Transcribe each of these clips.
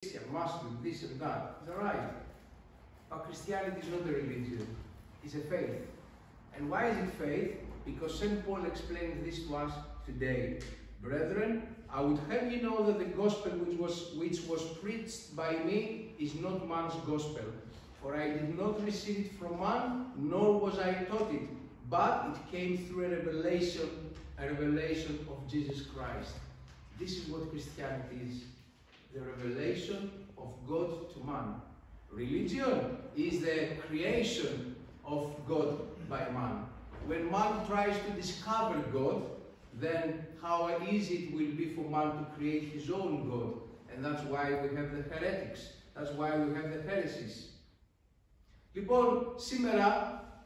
Muslim, this and that. It's alright. But Christianity is not a religion, it's a faith. And why is it faith? Because St. Paul explains this to us today. Brethren, I would have you know that the gospel which was preached by me is not man's gospel. For I did not receive it from man, nor was I taught it, but it came through a revelation of Jesus Christ. This is what Christianity is. The revelation of God to man. Religion is the creation of God by man. When man tries to discover God, then how easy it will be for man to create his own God. And that's why we have the heretics. That's why we have the heresies. Λοιπόν, σήμερα,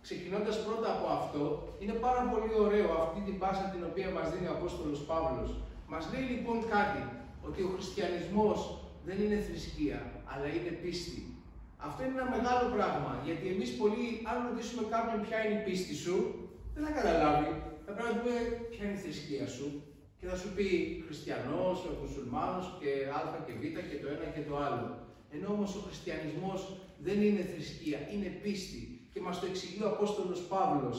ξεκινώντας πρώτα από αυτό, είναι πάρα πολύ ωραίο αυτή την πάσα την οποία μας δίνει ο Απόστολος Παύλος. Μας λέει λοιπόν κάτι, ότι ο χριστιανισμός δεν είναι θρησκεία, αλλά είναι πίστη. Αυτό είναι ένα μεγάλο πράγμα, γιατί εμείς πολλοί, αν ρωτήσουμε κάποιον ποια είναι η πίστη σου, δεν θα καταλάβει. Θα πρέπει να του πούμε ποια είναι η θρησκεία σου και θα σου πει χριστιανός, μουσουλμάνος και α και β και το ένα και το άλλο. Ενώ όμως ο χριστιανισμός δεν είναι θρησκεία, είναι πίστη. Και μας το εξηγεί ο Απόστολος Παύλος.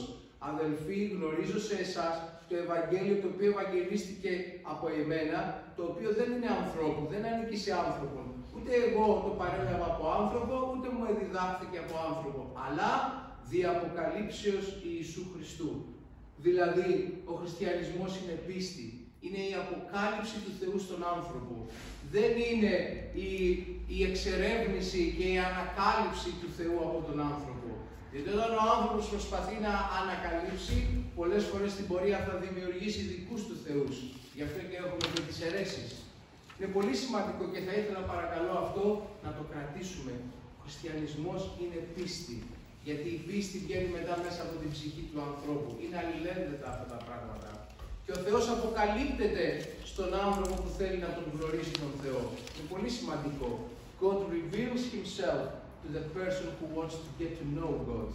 Αδελφοί, γνωρίζω σε εσάς το Ευαγγέλιο το οποίο ευαγγελίστηκε από εμένα, το οποίο δεν είναι ανθρώπου, δεν ανήκει σε άνθρωπον. Ούτε εγώ το παρέλαβα από άνθρωπο, ούτε μου εδιδάχθηκε από άνθρωπο, αλλά δι' αποκαλύψεως Ιησού Χριστού. Δηλαδή, ο χριστιανισμός είναι πίστη. Είναι η αποκάλυψη του Θεού στον άνθρωπο. Δεν είναι η εξερεύνηση και η ανακάλυψη του Θεού από τον άνθρωπο. Γιατί όταν ο άνθρωπος προσπαθεί να ανακαλύψει, πολλές φορές στην πορεία θα δημιουργήσει δικούς του θεούς. Γι' αυτό και έχουμε και τις αιρέσεις. Είναι πολύ σημαντικό και θα ήθελα παρακαλώ αυτό να το κρατήσουμε. Ο χριστιανισμός είναι πίστη. Γιατί η πίστη βγαίνει μετά μέσα από την ψυχή του ανθρώπου. Είναι αλληλένδετα αυτά τα πράγματα. Και ο Θεός αποκαλύπτεται στον άνθρωπο που θέλει να τον γνωρίσει τον Θεό. Είναι πολύ σημαντικό. God reveals himself to the person who wants to get to know God.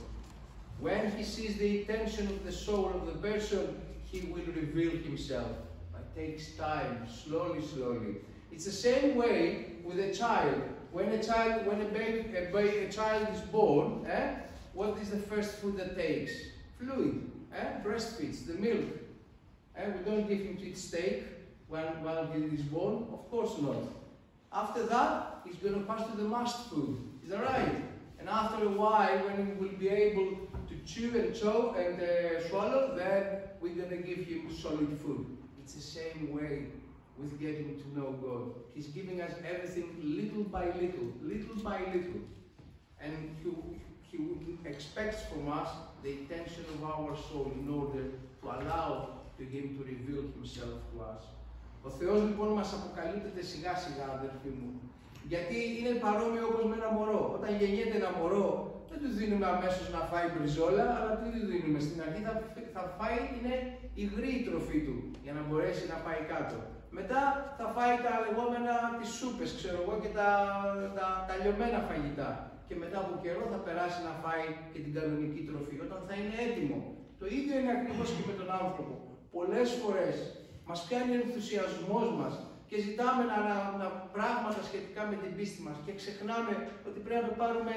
When he sees the intention of the soul of the person, he will reveal himself. But it takes time, slowly, slowly. It's the same way with a child. When a child is born, what is the first food that takes? Fluid, breastfeeds, the milk. We don't give him to eat steak while he is born, of course not. After that, he's going to pass to the mast food. Is that right? And after a while, when he will be able to chew and swallow, then we're going to give him solid food. It's the same way with getting to know God. He's giving us everything little by little, little by little. And he expects from us the intention of our soul in order to allow him to reveal himself to us. Ο Θεός λοιπόν μας αποκαλύπτεται σιγά σιγά, αδερφοί μου. Γιατί είναι παρόμοιο όπως με ένα μωρό. Όταν γεννιέται ένα μωρό, δεν του δίνουμε αμέσως να φάει μπριζόλα, αλλά τι του δίνουμε? Στην αρχή θα φάει, είναι υγρή η τροφή του, για να μπορέσει να πάει κάτω. Μετά θα φάει τα λεγόμενα τις σούπες, ξέρω εγώ, και τα λιωμένα φαγητά. Και μετά από καιρό θα περάσει να φάει και την κανονική τροφή, όταν θα είναι έτοιμο. Το ίδιο είναι ακριβώς και με τον άνθρωπο. Πολλές φορές μας πιάνει ο ενθουσιασμός μας και ζητάμε πράγματα σχετικά με την πίστη μας και ξεχνάμε ότι πρέπει να το πάρουμε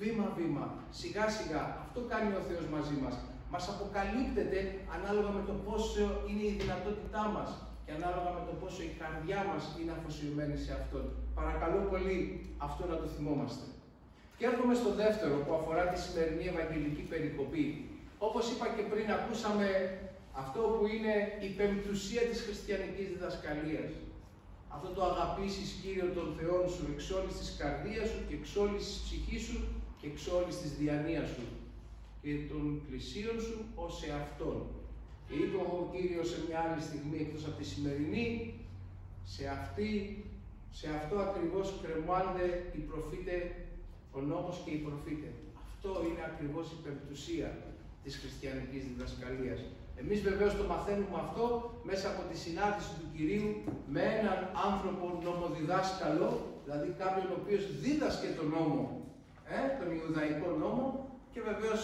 βήμα-βήμα, σιγά-σιγά. Αυτό κάνει ο Θεός μαζί μας. Μας αποκαλύπτεται ανάλογα με το πόσο είναι η δυνατότητά μας και ανάλογα με το πόσο η καρδιά μας είναι αφοσιωμένη σε Αυτόν. Παρακαλώ πολύ αυτό να το θυμόμαστε. Και έρχομαι στο δεύτερο που αφορά τη σημερινή Ευαγγελική περικοπή. Όπως είπα και πριν, ακούσαμε αυτό που είναι η πεμπτουσία της χριστιανικής διδασκαλίας. Αυτό το αγαπήσεις Κύριο τον Θεόν σου εξ όλης της καρδίας σου και εξ όλης της ψυχής σου και εξ όλης της διανοίας σου και των πλησίων σου ως εαυτόν. Και είπε ο Κύριος σε μια άλλη στιγμή εκτός από τη σημερινή, σε αυτό ακριβώς κρεμάνται οι προφήτε, ο νόμος και οι προφήτε. Αυτό είναι ακριβώς η πεμπτουσία της χριστιανικής διδασκαλίας. Εμείς βεβαίως το μαθαίνουμε αυτό μέσα από τη συνάντηση του Κυρίου με έναν άνθρωπο νομοδιδάσκαλο, δηλαδή κάποιον ο οποίος δίδασκε τον νόμο, τον Ιουδαϊκό νόμο, και βεβαίως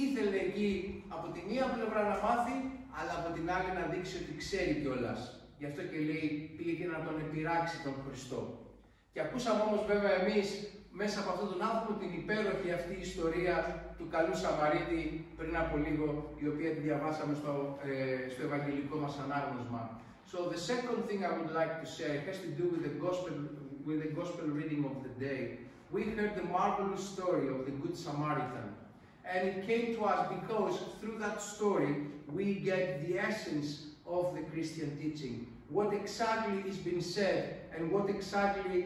ήθελε εκεί από τη μία πλευρά να μάθει, αλλά από την άλλη να δείξει ότι ξέρει κιόλας. Γι' αυτό και λέει πήγε και να τον επειράξει τον Χριστό. Και Και ακούσαμε όμως βέβαια εμείς μέσα από αυτόν τον άνθρωπο την υπέροχη αυτή ιστορία του καλού Σαμαρίτη πριν από λίγο, η οποία τη διαβάσαμε στο ευαγγελικό μας ανάγνωσμα. So the second thing I would like to share has to do with the gospel reading of the day. We heard the marvelous story of the Good Samaritan. And it came to us because through that story we get the essence of the Christian teaching. What exactly is being said and what exactly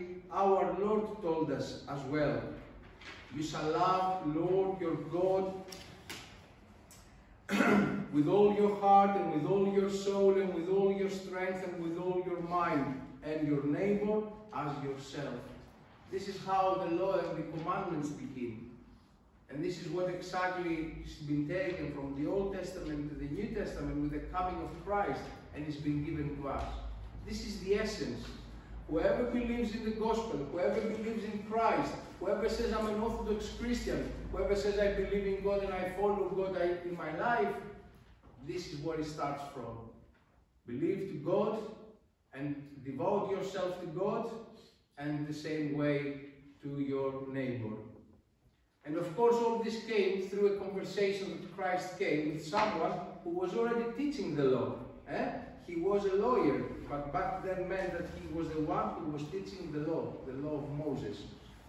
our Lord told us as well. You shall love Lord your God with all your heart and with all your soul and with all your strength and with all your mind, and your neighbor as yourself. This is how the law and the commandments begin. And this is what exactly has been taken from the Old Testament to the New Testament with the coming of Christ, and it's been given to us. This is the essence. Whoever believes in the gospel, whoever believes in Christ, whoever says I'm an Orthodox Christian, whoever says I believe in God and I follow God in my life, this is where it starts from. Believe to God and devote yourself to God, and the same way to your neighbor. And of course all this came through a conversation that Christ came with someone who was already teaching the law. He was a lawyer, but back then meant that he was the one who was teaching the law of Moses.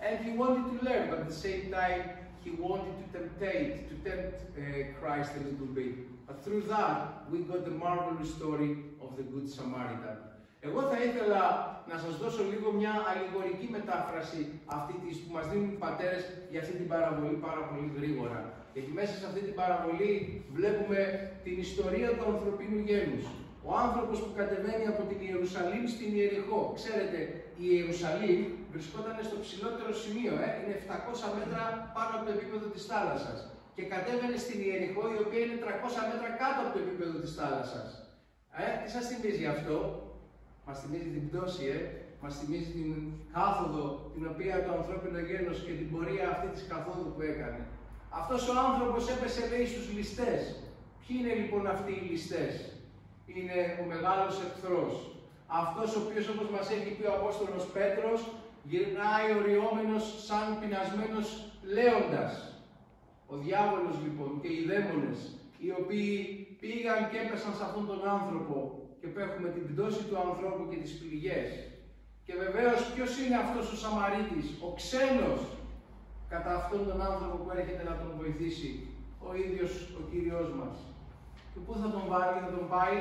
And he wanted to learn, but at the same time he wanted to tempt Christ a little bit. But through that we got the marvelous story of the Good Samaritan. Εγώ θα ήθελα να σας δώσω λίγο μια αλληγορική μετάφραση αυτή της που μας δίνουν οι πατέρες για αυτή την παραβολή πάρα πολύ γρήγορα. Γιατί μέσα σε αυτή την παραβολή βλέπουμε την ιστορία του ανθρωπίνου γένους. Ο άνθρωπος που κατεβαίνει από την Ιερουσαλήμ στην Ιεριχώ. Ξέρετε, η Ιερουσαλήμ βρισκόταν στο ψηλότερο σημείο, είναι 700 μέτρα πάνω από το επίπεδο της θάλασσας. Και κατέβαινε στην Ιεριχώ, η οποία είναι 300 μέτρα κάτω από το επίπεδο της θάλασσας. Τι σας θυμίζει αυτό? Μας θυμίζει την πτώση, μας θυμίζει την κάθοδο την οποία το ανθρώπινο γένος και την πορεία αυτή της καθόδου που έκανε. Αυτός ο άνθρωπος έπεσε, λέει, στους ληστές. Ποιοι είναι λοιπόν αυτοί οι ληστές? Είναι ο μεγάλος εχθρός. Αυτός ο οποίος, όπως μας έχει πει ο Απόστολος Πέτρος, γυρνάει οριόμενος σαν πεινασμένος λέοντας. Ο διάβολος λοιπόν και οι δαίμονες, οι οποίοι πήγαν και έπεσαν σε αυτόν τον άνθρωπο, και έχουμε την πτώση του ανθρώπου και τις πληγές. Και βεβαίως ποιος είναι αυτός ο Σαμαρίτης? Ο ξένος κατά αυτόν τον άνθρωπο που έρχεται να τον βοηθήσει, ο ίδιος ο Κύριος μας. Και πού θα τον βάλει? Θα τον πάει,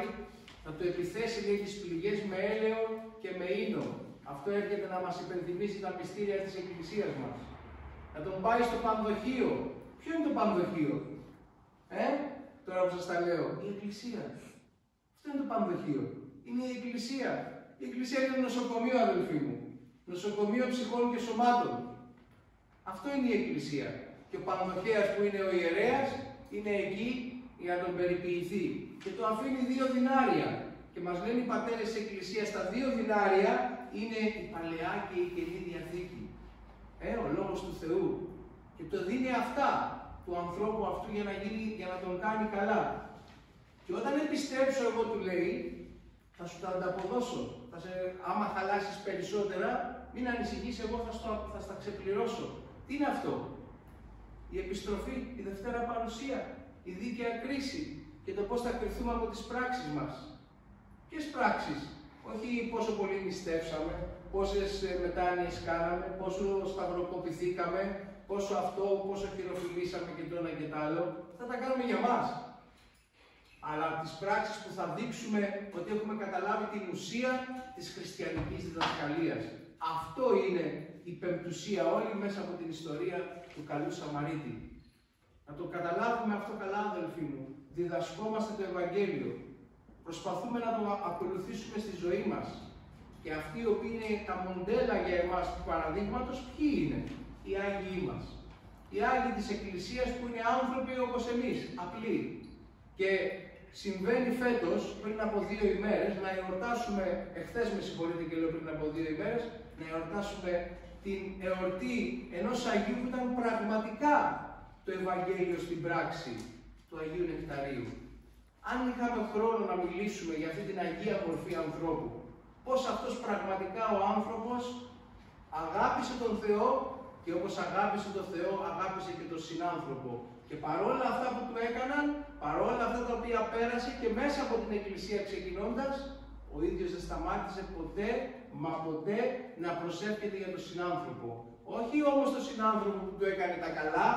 θα του επιθέσει, λέει, τις πληγές με έλαιο και με ίνο. Αυτό έρχεται να μας υπενθυμίσει τα μυστήρια της Εκκλησίας μας. Θα τον πάει στο πανδοχείο. Ποιο είναι το πανδοχείο? Τώρα που σας τα λέω, η Εκκλησία. Αυτό είναι το πανδοχείο. Είναι η Εκκλησία. Η Εκκλησία είναι το νοσοκομείο, αδελφοί μου. Νοσοκομείο ψυχών και σωμάτων. Αυτό είναι η Εκκλησία. Και ο πανδοχέας που είναι ο ιερέας είναι εκεί για να τον περιποιηθεί. Και το αφήνει 2 δινάρια. Και μας λένε οι πατέρες της Εκκλησίας, τα 2 δινάρια είναι η Παλαιά και η Καινή Διαθήκη. Ο Λόγος του Θεού. Και το δίνει αυτά του ανθρώπου αυτού για να τον κάνει καλά. Και όταν επιστρέψω εγώ, του λέει, θα σου τα ανταποδώσω. Άμα χαλάσεις περισσότερα, μην ανησυχείς, εγώ θα στα ξεπληρώσω. Τι είναι αυτό? Η επιστροφή, η Δευτέρα Παρουσία, η δίκαια κρίση και το πώς θα κριθούμε από τις πράξεις μας. Ποιες πράξεις? Όχι πόσο πολύ νηστεύσαμε, πόσες μετάνοιες κάναμε, πόσο σταυροκοπηθήκαμε, πόσο αυτό, πόσο χειροφιλήσαμε και το ένα και το άλλο. Θα τα κάνουμε για μας. Αλλά τις πράξεις που θα δείξουμε ότι έχουμε καταλάβει την ουσία της χριστιανικής διδασκαλίας. Αυτό είναι η πεμπτουσία όλη μέσα από την ιστορία του καλού Σαμαρίτη. Να το καταλάβουμε αυτό καλά, αδελφοί μου. Διδασκόμαστε το Ευαγγέλιο. Προσπαθούμε να το ακολουθήσουμε στη ζωή μας. Και αυτοί οι οποίοι είναι τα μοντέλα για εμάς του παραδείγματος, ποιοι είναι? Οι Άγιοι μας. Οι Άγιοι της Εκκλησίας που είναι άνθρωποι όπως εμείς, απλοί. Και συμβαίνει φέτος, πριν από 2 ημέρες, να εορτάσουμε, εχθές με συγχωρείτε και λέω πριν από 2 ημέρες, να εορτάσουμε την εορτή ενός Αγίου που ήταν πραγματικά το Ευαγγέλιο στην πράξη του Αγίου Νεκταρίου. Αν είχαμε χρόνο να μιλήσουμε για αυτή την Αγία μορφή ανθρώπου, πώς αυτός πραγματικά ο άνθρωπος αγάπησε τον Θεό και όπως αγάπησε τον Θεό, αγάπησε και τον συνάνθρωπο. Και παρόλα αυτά που του έκαναν, παρόλα αυτά τα οποία πέρασε και μέσα από την Εκκλησία ξεκινώντας, ο ίδιος δεν σταμάτησε ποτέ, μα ποτέ να προσεύχεται για τον συνάνθρωπο. Όχι όμως τον συνάνθρωπο που του έκανε τα καλά,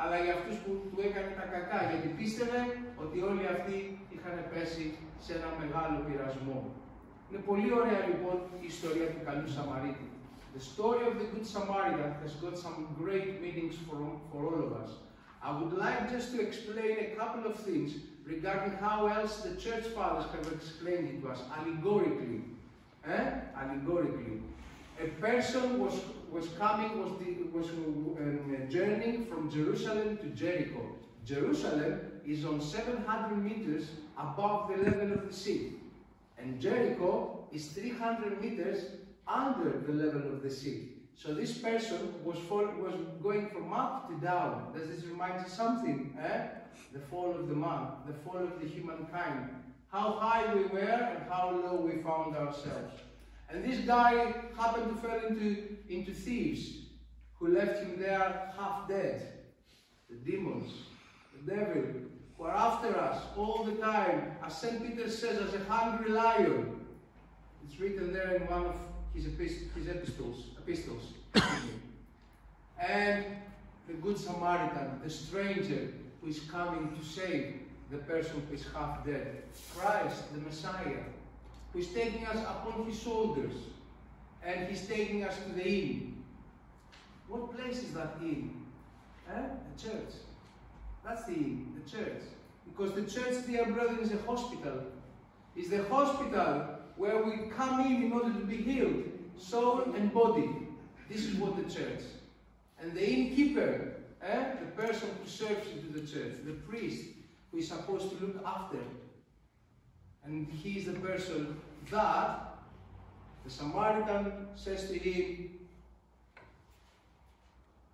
αλλά για αυτούς που του έκανε τα κακά, γιατί πίστευε ότι όλοι αυτοί είχαν πέσει σε ένα μεγάλο πειρασμό. Είναι πολύ ωραία λοιπόν η ιστορία του καλού Σαμαρίτη. The story of the Good Samaritan has got some great meanings for all of us. I would like just to explain a couple of things regarding how else the church fathers have explained it to us, allegorically. Allegorically. A person was journeying from Jerusalem to Jericho. Jerusalem is on 700 meters above the level of the sea. And Jericho is 300 meters under the level of the sea. So this person was going from up to down. Does this remind you something? The fall of the man, the fall of the humankind. How high we were and how low we found ourselves. And this guy happened to fall into thieves who left him there half dead. The demons, the devil, who are after us all the time, as St. Peter says, as a hungry lion. It's written there in one of his epistles. And the Good Samaritan, the stranger who is coming to save the person who is half dead. Christ, the Messiah, who is taking us upon his shoulders, and he's taking us to the inn. What place is that inn? The church. That's the inn, the church. Because the church, dear brethren, is a hospital. It's the hospital where we come in order to be healed, soul and body. This is what the church. And the innkeeper, the person who serves into the church, the priest, who is supposed to look after. And he is the person that the Samaritan says to him,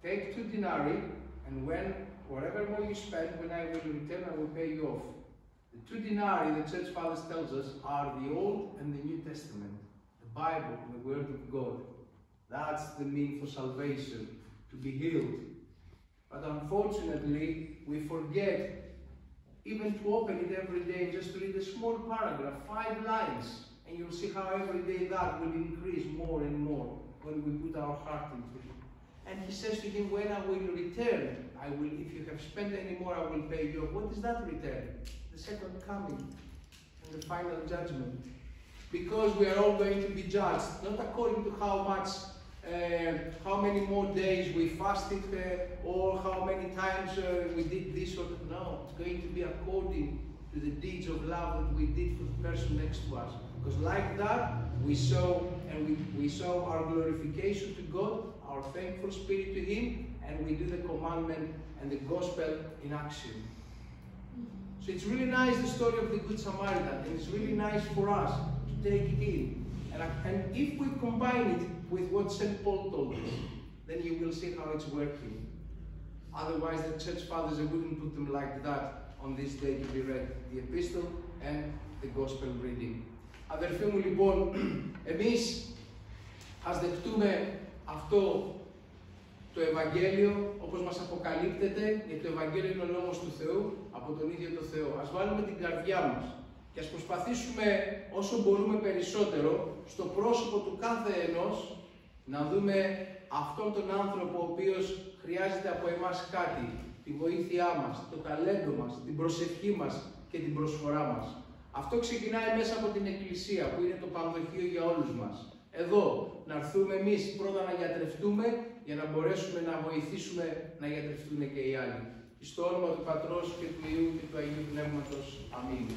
take 2 denarii, and whatever more you spend, when I will return, I will pay you off. The 2 denarii, the church fathers tells us, are the Old and the New Testament, the Bible, the Word of God. That's the mean for salvation, to be healed. But unfortunately, we forget even to open it every day, just to read a small paragraph, 5 lines, and you'll see how every day that will increase more and more when we put our heart into it. And he says to him, when I will return, if you have spent any more, I will pay you. What is that return? The second coming and the final judgment. Because we are all going to be judged, not according to how many more days we fasted, or how many times we did this or that. No, it's going to be according to the deeds of love that we did for the person next to us. Because like that, we show our glorification to God, our thankful spirit to Him, and we do the commandment and the gospel in action. So it's really nice, the story of the Good Samaritan, and it's really nice for us to take it in. And if we combine it with what St. Paul told us, then you will see how it's working. Otherwise, the church fathers, they wouldn't put them like that on this day to be read, the epistle and the gospel reading. Αδερφοί μου, λοιπόν, εμείς ας δεχτούμε αυτό το Ευαγγέλιο όπως μας αποκαλύπτεται, γιατί το Ευαγγέλιο είναι ο νόμος του Θεού από τον ίδιο το Θεό. Ας βάλουμε την καρδιά μας και ας προσπαθήσουμε όσο μπορούμε περισσότερο στο πρόσωπο του κάθε ενός να δούμε αυτόν τον άνθρωπο ο οποίος χρειάζεται από εμάς κάτι, τη βοήθειά μας, το ταλέντο μας, την προσευχή μας και την προσφορά μας. Αυτό ξεκινάει μέσα από την Εκκλησία που είναι το πανδοχείο για όλους μας. Εδώ να έρθουμε εμείς πρώτα να γιατρευτούμε για να μπορέσουμε να βοηθήσουμε να γιατρευτούν και οι άλλοι. Στο όνομα του Πατρός και του Υιού και του Αγίου Πνεύματος. Αμήν.